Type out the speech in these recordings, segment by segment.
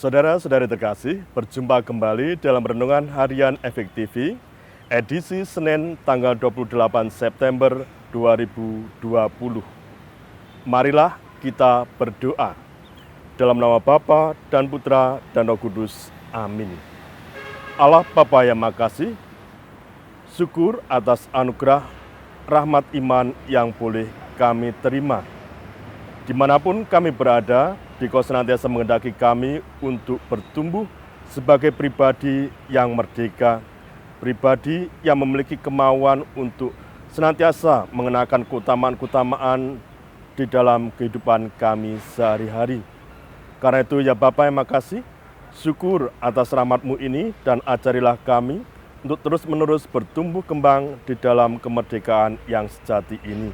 Saudara-saudari terkasih, berjumpa kembali dalam Renungan Harian FEK edisi Senin tanggal 28 September 2020. Marilah kita berdoa. Dalam nama Bapa dan Putra dan Roh Kudus. Amin. Allah Bapa yang makasih, syukur atas anugerah rahmat iman yang boleh kami terima. Dimanapun kami berada, Dikau senantiasa menghendaki kami untuk bertumbuh sebagai pribadi yang merdeka, pribadi yang memiliki kemauan untuk senantiasa mengenakan keutamaan-keutamaan di dalam kehidupan kami sehari-hari. Karena itu ya Bapa yang makasih, syukur atas rahmat-Mu ini dan ajarilah kami untuk terus-menerus bertumbuh kembang di dalam kemerdekaan yang sejati ini.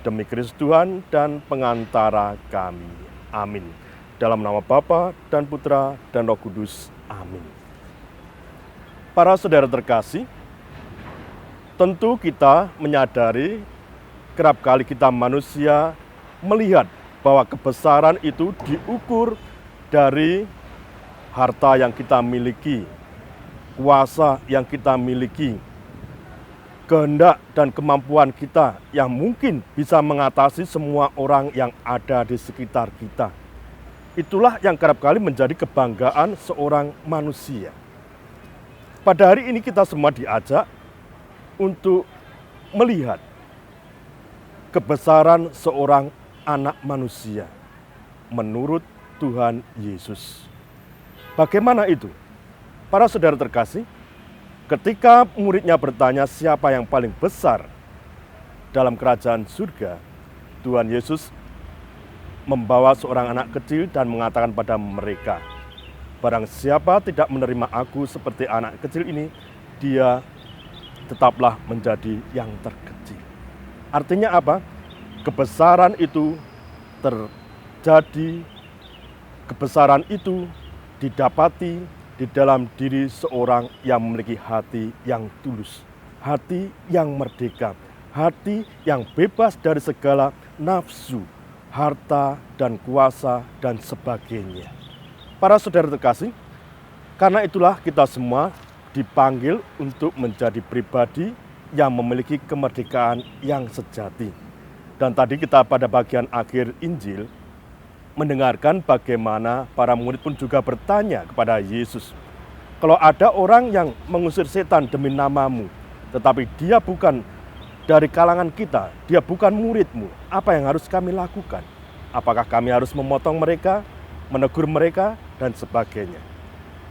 Demi Kristus Tuhan dan pengantara kami. Amin. Dalam nama Bapa dan Putra dan Roh Kudus. Amin. Para saudara terkasih, tentu kita menyadari kerap kali kita manusia melihat bahwa kebesaran itu diukur dari harta yang kita miliki, kuasa yang kita miliki, kehendak dan kemampuan kita yang mungkin bisa mengatasi semua orang yang ada di sekitar kita. Itulah yang kerap kali menjadi kebanggaan seorang manusia. Pada hari ini kita semua diajak untuk melihat kebesaran seorang anak manusia menurut Tuhan Yesus. Bagaimana itu? Para saudara terkasih, ketika muridnya bertanya siapa yang paling besar dalam kerajaan surga, Tuhan Yesus membawa seorang anak kecil dan mengatakan pada mereka, barang siapa tidak menerima aku seperti anak kecil ini, dia tetaplah menjadi yang terkecil. Artinya apa? Kebesaran itu terjadi, kebesaran itu didapati di dalam diri seorang yang memiliki hati yang tulus, hati yang merdeka, hati yang bebas dari segala nafsu, harta dan kuasa dan sebagainya. Para saudara terkasih, karena itulah kita semua dipanggil untuk menjadi pribadi yang memiliki kemerdekaan yang sejati. Dan tadi kita pada bagian akhir Injil mendengarkan bagaimana para murid pun juga bertanya kepada Yesus, kalau ada orang yang mengusir setan demi namamu, tetapi dia bukan dari kalangan kita, dia bukan murid-Mu, apa yang harus kami lakukan? Apakah kami harus memotong mereka, menegur mereka, dan sebagainya?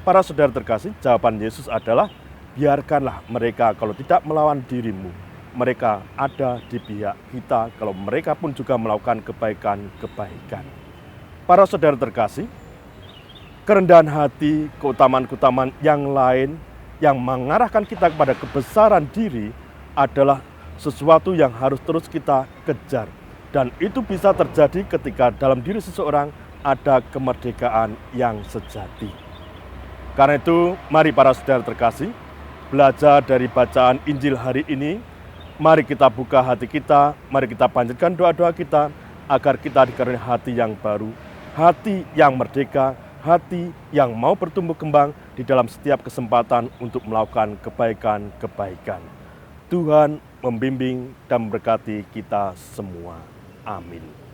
Para saudara terkasih, jawaban Yesus adalah, biarkanlah mereka kalau tidak melawan dirimu. Mereka ada di pihak kita kalau mereka pun juga melakukan kebaikan-kebaikan. Para saudara terkasih, kerendahan hati, keutamaan-keutamaan yang lain yang mengarahkan kita kepada kebesaran diri adalah sesuatu yang harus terus kita kejar. Dan itu bisa terjadi ketika dalam diri seseorang ada kemerdekaan yang sejati. Karena itu, mari para saudara terkasih, belajar dari bacaan Injil hari ini. Mari kita buka hati kita, mari kita panjatkan doa-doa kita, agar kita dikaruniai hati yang baru, hati yang merdeka, hati yang mau bertumbuh kembang di dalam setiap kesempatan untuk melakukan kebaikan-kebaikan. Tuhan membimbing dan memberkati kita semua. Amin.